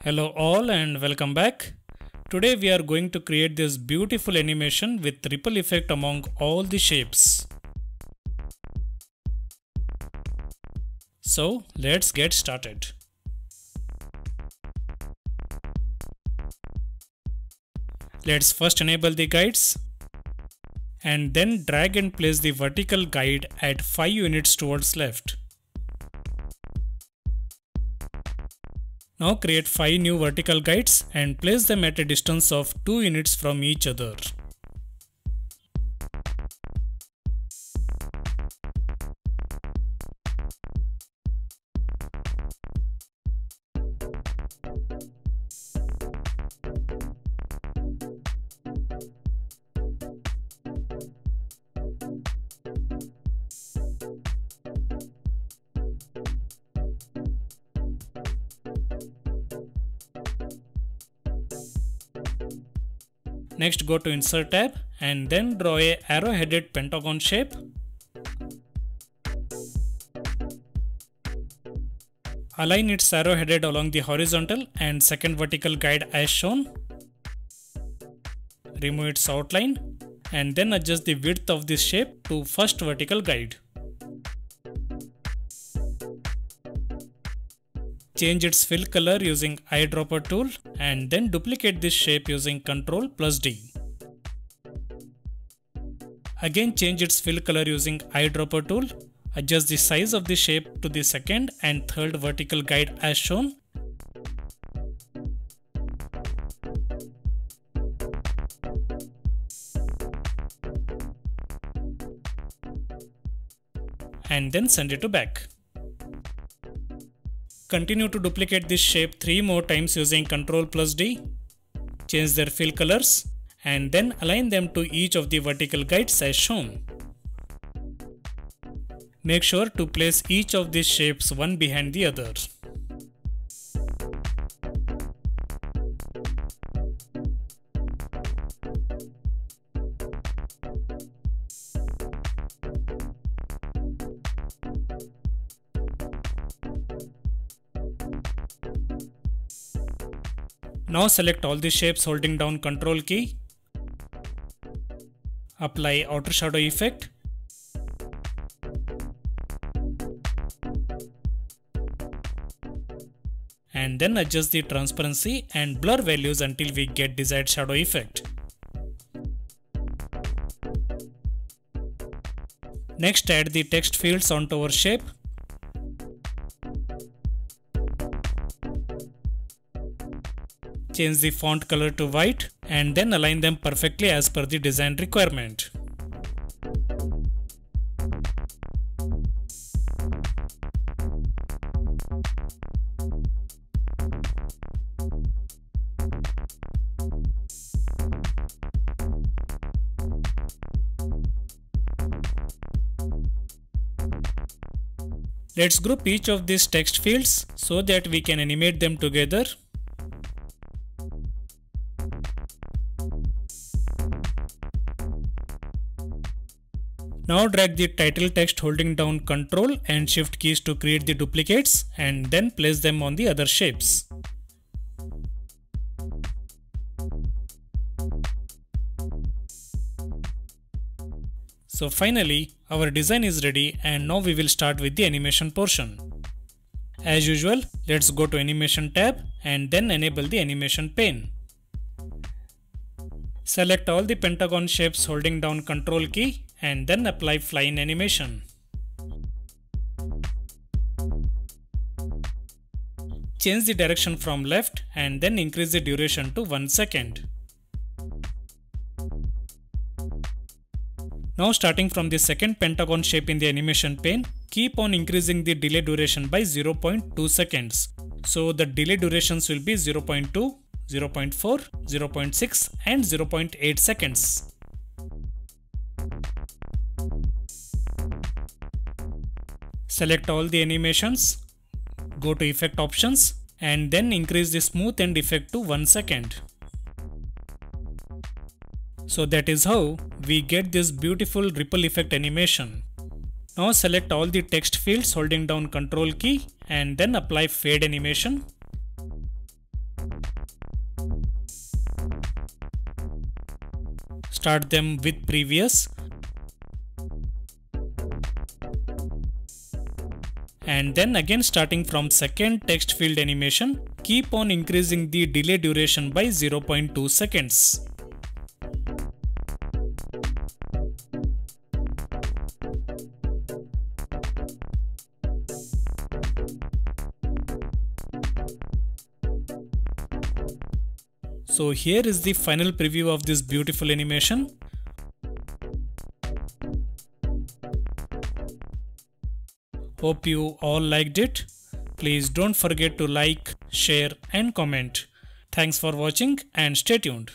Hello all and welcome back. Today we are going to create this beautiful animation with ripple effect among all the shapes. So let's get started. Let's first enable the guides and then drag and place the vertical guide at 5 units towards left. Now create 5 new vertical guides and place them at a distance of 2 units from each other. Next go to Insert tab and then draw a arrow-headed pentagon shape. Align its arrow-headed along the horizontal and second vertical guide as shown. Remove its outline and then adjust the width of this shape to first vertical guide. Change its fill color using eyedropper tool and then duplicate this shape using Ctrl+D. Again change its fill color using eyedropper tool. Adjust the size of the shape to the second and third vertical guide as shown. And then send it to back. Continue to duplicate this shape 3 more times using Ctrl+D. Change their fill colors and then align them to each of the vertical guides as shown. Make sure to place each of these shapes one behind the other. Now select all the shapes holding down Ctrl key. Apply outer shadow effect. And then adjust the transparency and blur values until we get desired shadow effect. Next add the text fields onto our shape. Change the font color to white and then align them perfectly as per the design requirement. Let's group each of these text fields so that we can animate them together. Now drag the title text holding down Ctrl and Shift keys to create the duplicates and then place them on the other shapes. So finally, our design is ready and now we will start with the animation portion. As usual, let's go to Animation tab and then enable the animation pane. Select all the pentagon shapes holding down Ctrl key and then apply fly-in animation. Change the direction from left and then increase the duration to 1 second. Now starting from the second pentagon shape in the animation pane, keep on increasing the delay duration by 0.2 seconds. So the delay durations will be 0.2, 0.4, 0.6 and 0.8 seconds. Select all the animations, go to effect options and then increase the smooth end effect to 1 second. So that is how we get this beautiful ripple effect animation. Now select all the text fields holding down Ctrl key and then apply fade animation. start them with previous, and then again starting from second text field animation, keep on increasing the delay duration by 0.2 seconds. So here is the final preview of this beautiful animation. Hope you all liked it. Please don't forget to like, share and comment. Thanks for watching and stay tuned.